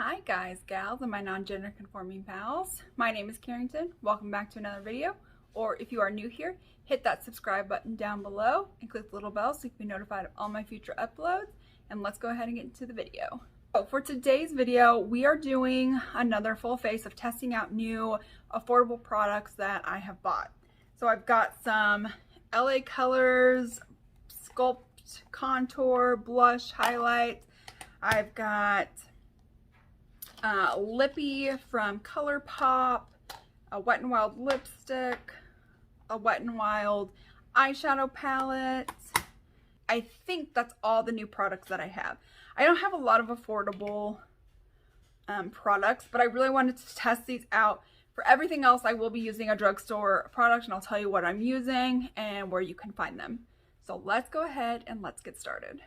Hi guys, gals, and my non-gender conforming pals. My name is Carrington. Welcome back to another video. Or if you are new here, hit that subscribe button down below and click the little bell so you can be notified of all my future uploads. And let's go ahead and get into the video. So for today's video, we are doing another full face of testing out new affordable products that I have bought. So I've got some LA Colors, Sculpt, Contour, Blush, Highlight. I've got Lippy from ColourPop, a Wet n Wild lipstick, a Wet n Wild eyeshadow palette. I think that's all the new products that I have. I don't have a lot of affordable products, but I really wanted to test these out. For everything else, I will be using a drugstore product, and I'll tell you what I'm using and where you can find them. So let's go ahead and let's get started.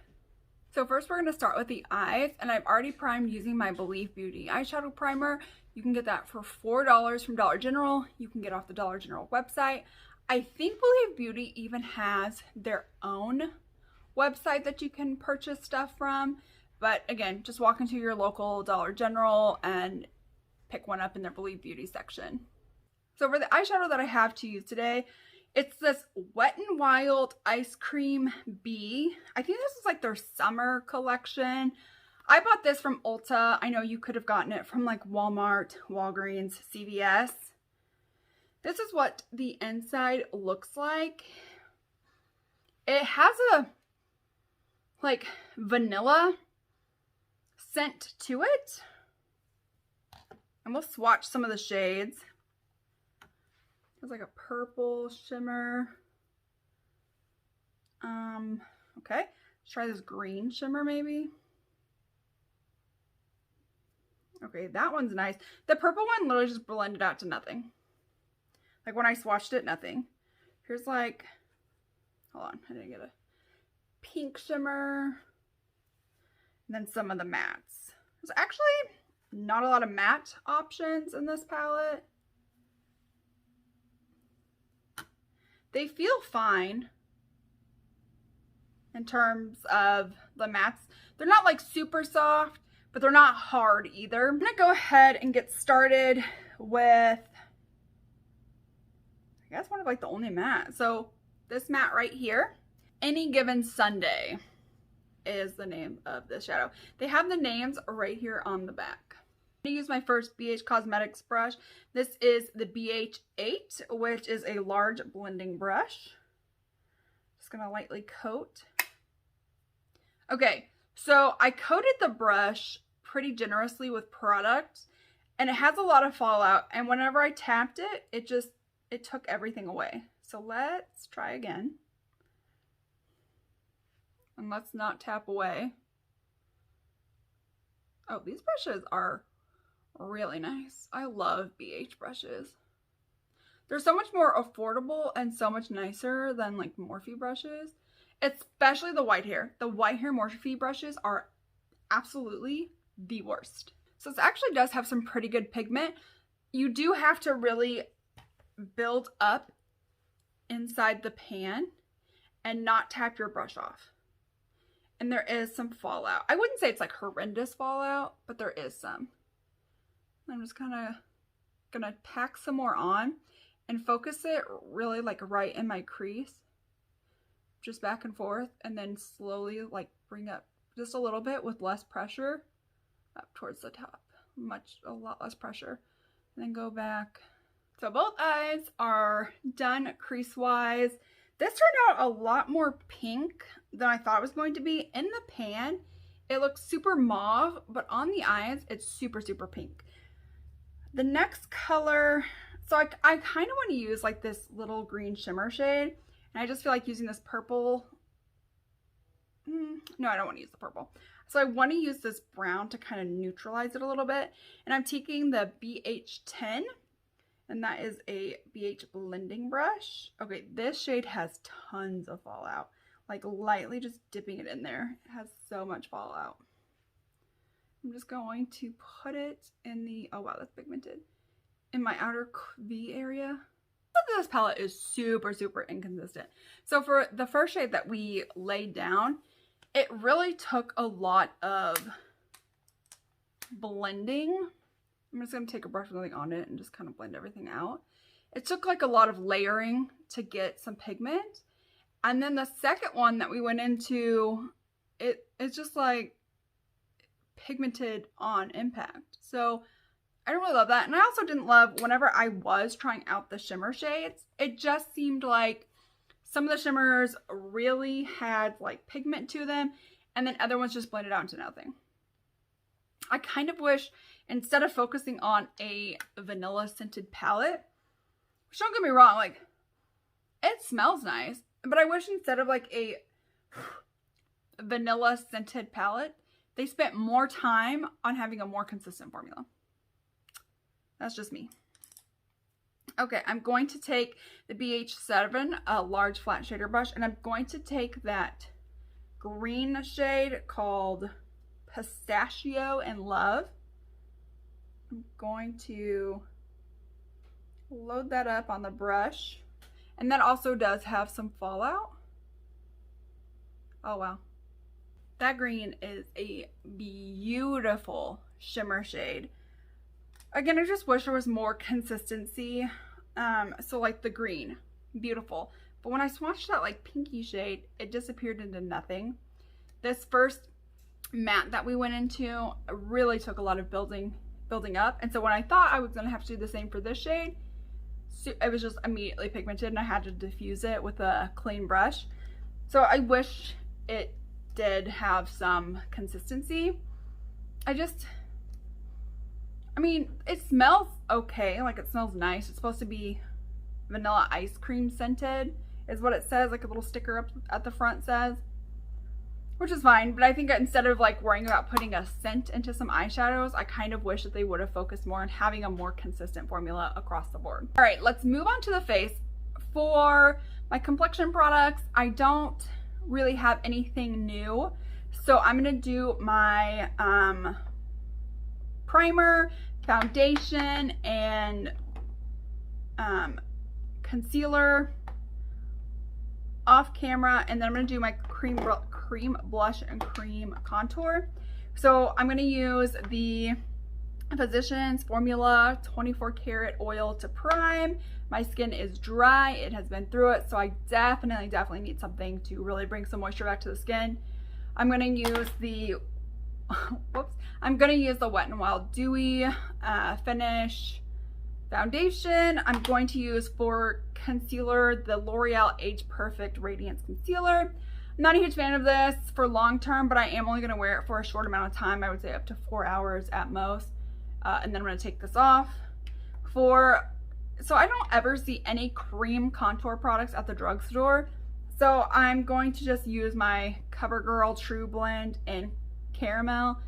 So first we're going to start with the eyes, and I've already primed using my Believe Beauty eyeshadow primer. You can get that for $4 from Dollar General. You can get off the Dollar General website. I think Believe Beauty even has their own website that you can purchase stuff from. But again, just walk into your local Dollar General and pick one up in their Believe Beauty section. So for the eyeshadow that I have to use today, it's this Wet n Wild Ice Cream Bee. I think this is like their summer collection. I bought this from Ulta. I know you could have gotten it from like Walmart, Walgreens, CVS. This is what the inside looks like. It has a like vanilla scent to it. And we'll swatch some of the shades. It's like a purple shimmer. Okay. Let's try this green shimmer maybe. Okay, that one's nice. The purple one literally just blended out to nothing. Like when I swatched it, nothing. Here's like, hold on, I didn't get a pink shimmer. And then some of the mattes. There's actually not a lot of matte options in this palette. They feel fine in terms of the mattes. They're not like super soft, but they're not hard either. I'm gonna go ahead and get started with, I guess, one of like the only matte. So this matte right here, Any Given Sunday is the name of this shadow. They have the names right here on the back. I'm going to use my first BH Cosmetics brush. This is the BH8, which is a large blending brush. Just going to lightly coat. Okay, so I coated the brush pretty generously with product, and it has a lot of fallout, and whenever I tapped it, it took everything away. So let's try again. And let's not tap away. Oh, these brushes are really nice. I love BH brushes. They're so much more affordable and so much nicer than like Morphe brushes, especially the white hair. The white hair Morphe brushes are absolutely the worst. So this actually does have some pretty good pigment. You do have to really build up inside the pan and not tap your brush off. And there is some fallout. I wouldn't say it's like horrendous fallout, but there is some. I'm just kind of gonna pack some more on and focus it really like right in my crease. Just back and forth, and then slowly like bring up just a little bit with less pressure up towards the top. A lot less pressure. And then go back. So both eyes are done crease-wise. This turned out a lot more pink than I thought it was going to be. In the pan, it looks super mauve, but on the eyes, it's super, super pink. The next color, so I kind of want to use like this little green shimmer shade, and I just feel like using this purple. No, I don't want to use the purple. So I want to use this brown to kind of neutralize it a little bit, and I'm taking the BH10. And that is a BH blending brush. Okay, this shade has tons of fallout. Like lightly just dipping it in there. It has so much fallout. I'm just going to put it in the, oh wow, that's pigmented, in my outer V area. This palette is super, super inconsistent. So for the first shade that we laid down, it really took a lot of blending. I'm just going to take a brush with something on it and just kind of blend everything out. It took like a lot of layering to get some pigment. And then the second one that we went into, it's just like pigmented on impact. So I don't really love that. And I also didn't love whenever I was trying out the shimmer shades, it just seemed like some of the shimmers really had like pigment to them and then other ones just blended out into nothing. I kind of wish instead of focusing on a vanilla scented palette, which don't get me wrong, like it smells nice, but I wish instead of like a vanilla scented palette, they spent more time on having a more consistent formula. That's just me. Okay, I'm going to take the BH7, a large flat shader brush, and I'm going to take that green shade called Pistachio and Love. I'm going to load that up on the brush. And that also does have some fallout. Oh, wow. That green is a beautiful shimmer shade. Again, I just wish there was more consistency. So like the green, beautiful. But when I swatched that like pinky shade, it disappeared into nothing. This first matte that we went into really took a lot of building up. And so when I thought I was going to have to do the same for this shade, it was just immediately pigmented and I had to diffuse it with a clean brush. So I wish it did have some consistency. I mean, it smells okay, like it smells nice. It's supposed to be vanilla ice cream scented is what it says, like a little sticker up at the front says, which is fine. But I think instead of like worrying about putting a scent into some eyeshadows, I kind of wish that they would have focused more on having a more consistent formula across the board. All right, let's move on to the face. For my complexion products, I don't really have anything new. So I'm gonna do my primer, foundation, and concealer off camera, and then I'm gonna do my cream blush and cream contour. So I'm gonna use the Physicians Formula 24 karat oil to prime. My skin is dry, it has been through it, so I definitely need something to really bring some moisture back to the skin. I'm gonna use the I'm gonna use the Wet n Wild Dewy Finish foundation. I'm going to use for concealer the L'Oreal Age Perfect Radiance Concealer. I'm not a huge fan of this for long term, but I am only gonna wear it for a short amount of time. I would say up to 4 hours at most. And then I'm gonna take this off. So I don't ever see any cream contour products at the drugstore. So I'm going to just use my CoverGirl True Blend in Caramel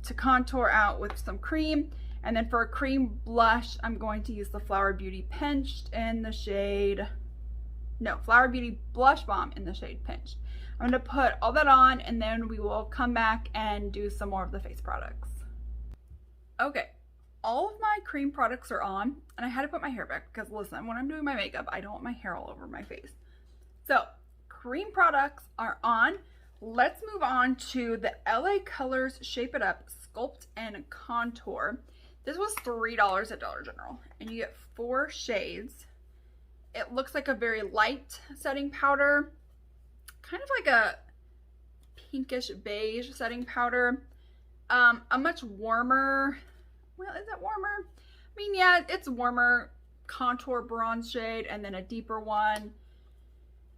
to contour out with some cream. And then for a cream blush, I'm going to use the Flower Beauty Pinched in the shade, Flower Beauty Blush Balm in the shade Pinched. I'm gonna put all that on and then we will come back and do some more of the face products. Okay, all of my cream products are on and I had to put my hair back because listen, when I'm doing my makeup, I don't want my hair all over my face. So cream products are on. Let's move on to the LA Colors Shape It Up Sculpt and Contour. This was $3 at Dollar General and you get 4 shades. It looks like a very light setting powder, kind of like a pinkish beige setting powder. A much warmer, well, is it warmer? I mean, yeah, it's warmer contour bronze shade and then a deeper one.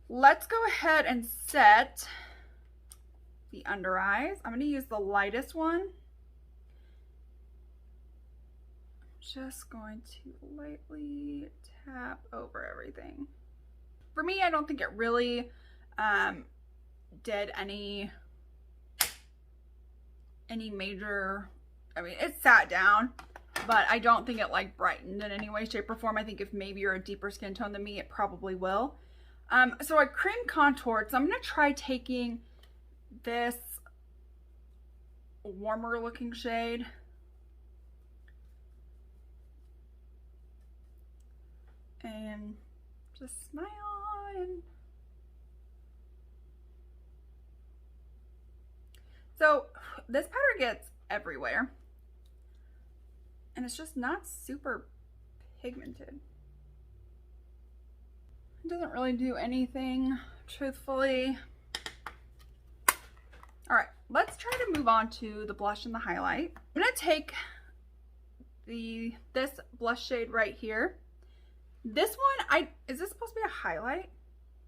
Let's go ahead and set the under eyes. I'm going to use the lightest one. Just going to lightly tap over everything. For me, I don't think it really did any major, I mean, it sat down, but I don't think it like brightened in any way, shape, or form. I think if maybe you're a deeper skin tone than me, it probably will. So I cream contoured, so I'm going to try taking this warmer looking shade and just smile on. So this powder gets everywhere. And it's just not super pigmented. It doesn't really do anything, truthfully. All right, let's try to move on to the blush and the highlight. I'm gonna take this blush shade right here. This one, is this supposed to be a highlight?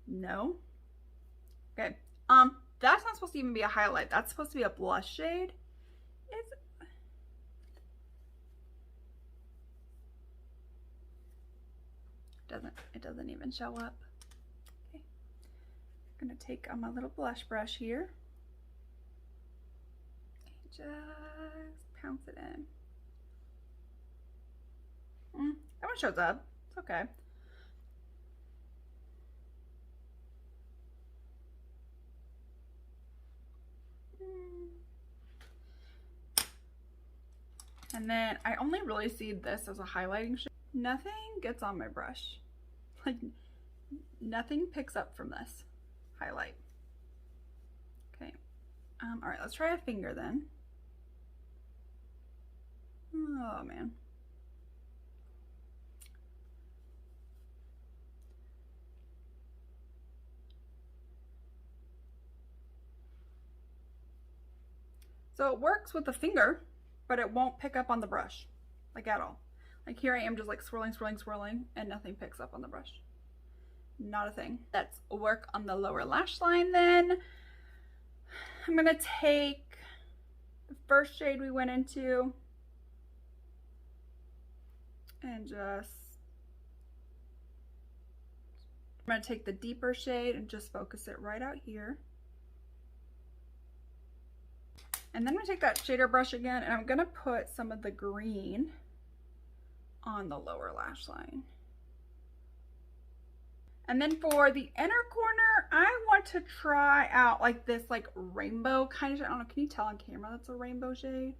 No. Okay, that's not supposed to even be a highlight. That's supposed to be a blush shade. It doesn't even show up. Okay. I'm gonna take my little blush brush here and just pounce it in. That one shows up. It's okay. And then I only really see this as a highlighting shade. Nothing gets on my brush. Like, nothing picks up from this highlight. Okay. All right, let's try a finger then. Oh man. So it works with the finger, but it won't pick up on the brush, like at all. Like here I am just like swirling, swirling, swirling, and nothing picks up on the brush. Not a thing. Let's work on the lower lash line then. I'm gonna take the first shade we went into and just, I'm gonna take the deeper shade and just focus it right out here. And then I'm gonna take that shader brush again and I'm gonna put some of the green on the lower lash line. And then for the inner corner, I want to try out like this like rainbow kind of shade. I don't know, can you tell on camera that's a rainbow shade?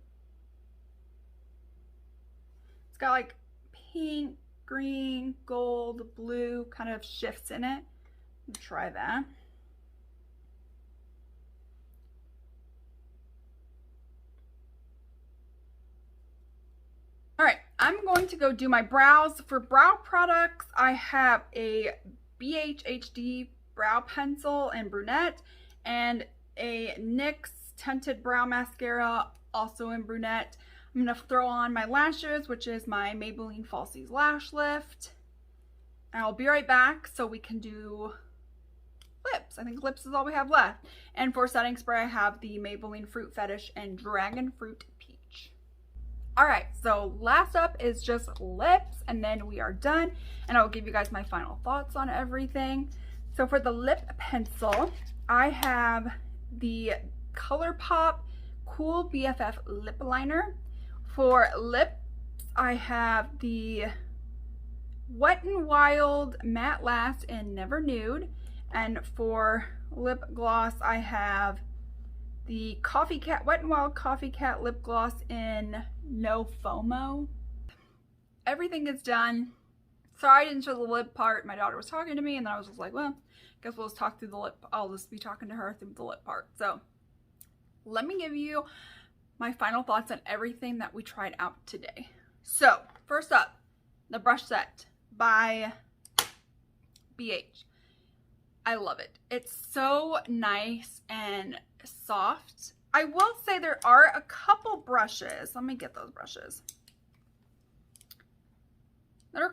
It's got like pink, green, gold, blue kind of shifts in it. Try that. All right, I'm going to go do my brows. For brow products, I have a BHHD brow pencil in brunette and a NYX tinted brow mascara, also in brunette. I'm gonna throw on my lashes, which is my Maybelline Falsies Lash Lift. And I'll be right back so we can do lips. I think lips is all we have left. And for setting spray, I have the Maybelline Fruit Fetish and Dragon Fruit Peach. All right, so last up is just lips, and then we are done. And I will give you guys my final thoughts on everything. So for the lip pencil, I have the ColourPop Cool BFF Lip Liner. For lips, I have the Wet n Wild Matte Last in Never Nude. And for lip gloss, I have the Wet n Wild Coffee Cat Lip Gloss in No FOMO. Everything is done. Sorry I didn't show the lip part. My daughter was talking to me and then I was just like, well, guess we'll just talk through the lip. I'll just be talking to her through the lip part. So let me give you my final thoughts on everything that we tried out today. So first up, the brush set by BH. I love it. It's so nice and soft. I will say there are a couple brushes. Let me get those brushes. That are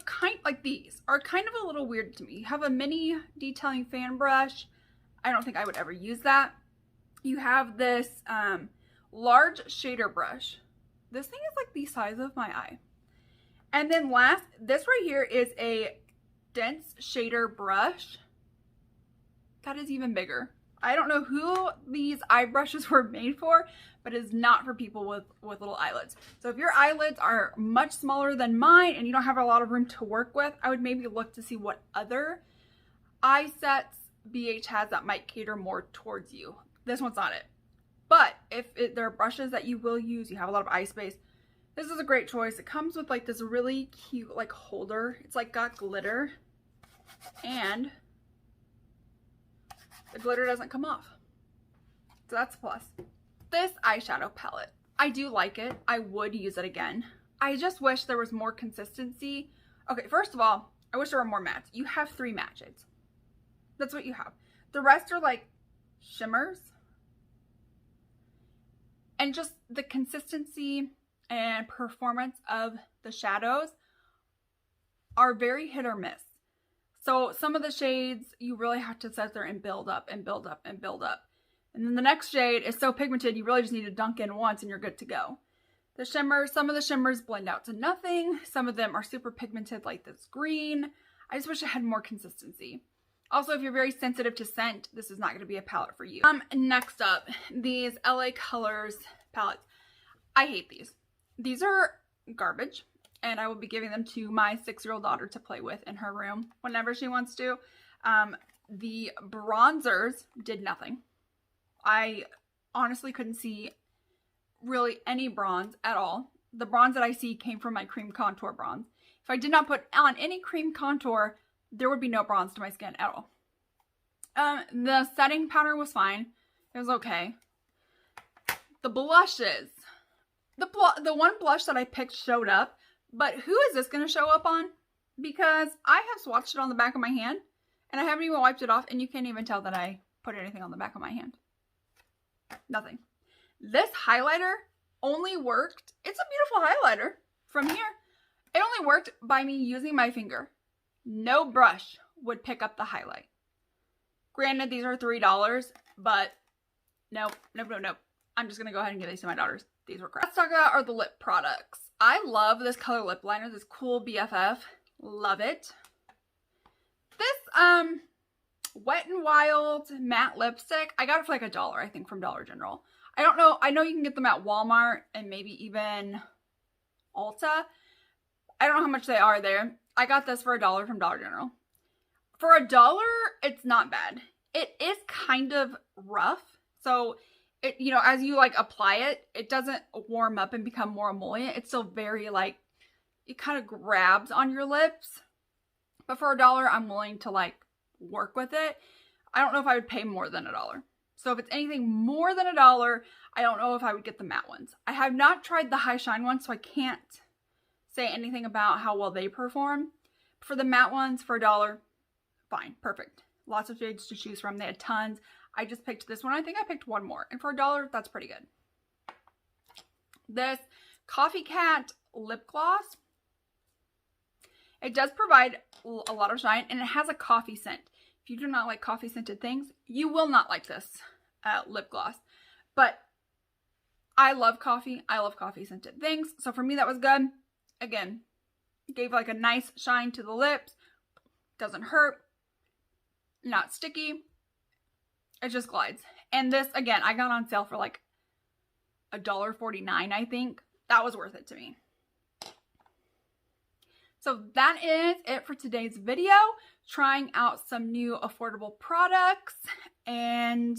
these are kind of a little weird to me. You have a mini detailing fan brush. I don't think I would ever use that. You have this large shader brush. This thing is like the size of my eye. And then last, this right here is a dense shader brush. That is even bigger. I don't know who these eye brushes were made for, but it is not for people with little eyelids. So if your eyelids are much smaller than mine and you don't have a lot of room to work with, I would maybe look to see what other eye sets BH has that might cater more towards you. This one's not it. But if there are brushes that you will use, you have a lot of eye space, this is a great choice. It comes with like this really cute like holder. It's like got glitter and the glitter doesn't come off. So that's a plus. This eyeshadow palette, I do like it. I would use it again. I just wish there was more consistency. Okay, first of all, I wish there were more mattes. You have 3 matte shades. That's what you have. The rest are like shimmers. And just the consistency and performance of the shadows are very hit or miss. So some of the shades, you really have to sit there and build up and build up and build up. And then the next shade is so pigmented, you really just need to dunk in once and you're good to go. The shimmers, some of the shimmers blend out to nothing. Some of them are super pigmented like this green. I just wish it had more consistency. Also, if you're very sensitive to scent, this is not going to be a palette for you. Next up, these LA Colors palettes. I hate these. These are garbage, and I will be giving them to my 6-year-old daughter to play with in her room whenever she wants to. The bronzers did nothing. I honestly couldn't see really any bronze at all. The bronze that I see came from my cream contour bronze. If I did not put on any cream contour, there would be no bronze to my skin at all. The setting powder was fine. It was okay. The blushes. The one blush that I picked showed up, but who is this going to show up on? Because I have swatched it on the back of my hand, and I haven't even wiped it off, and you can't even tell that I put anything on the back of my hand. Nothing. This highlighter only worked, it's a beautiful highlighter from here. It only worked by me using my finger. No brush would pick up the highlight. Granted, these are $3, but nope. I'm just going to go ahead and give these to my daughters. These were crap. Let's talk about are the lip products. I love this color lip liner, this cool BFF. Love it. This Wet n Wild matte lipstick, I got it for like $1, I think, from Dollar General. I don't know. I know you can get them at Walmart and maybe even Ulta. I don't know how much they are there. I got this for $1 from Dollar General. For $1, it's not bad. It is kind of rough. So, it, you know, as you like apply it, it doesn't warm up and become more emollient. It's still very like, it kind of grabs on your lips. But for $1, I'm willing to like work with it. I don't know if I would pay more than $1. So if it's anything more than $1, I don't know if I would get the matte ones. I have not tried the high shine ones, so I can't say anything about how well they perform. For the matte ones, for $1, fine, perfect. Lots of shades to choose from. They had tons. I just picked this one. I think I picked one more. And for $1, that's pretty good. This Coffee Cat lip gloss. It does provide a lot of shine, and it has a coffee scent. If you do not like coffee scented things, you will not like this lip gloss. But I love coffee. I love coffee scented things. So for me, that was good. Again, gave like a nice shine to the lips. Doesn't hurt. Not sticky. It just glides. And this, again, I got on sale for like $1.49, I think. That was worth it to me. So that is it for today's video. Trying out some new affordable products and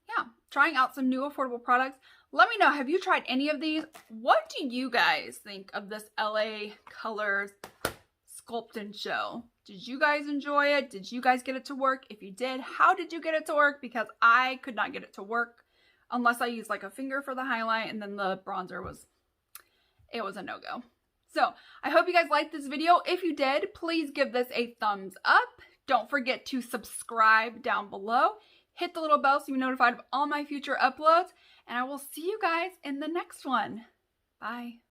yeah, trying out some new affordable products. Let me know, have you tried any of these? What do you guys think of this LA Colors Sculpt and Show? Did you guys enjoy it? Did you guys get it to work? If you did, how did you get it to work? Because I could not get it to work unless I used like a finger for the highlight, and then the bronzer was, it was a no-go. So I hope you guys liked this video. If you did, please give this a thumbs up. Don't forget to subscribe down below. Hit the little bell so you're notified of all my future uploads. And I will see you guys in the next one. Bye.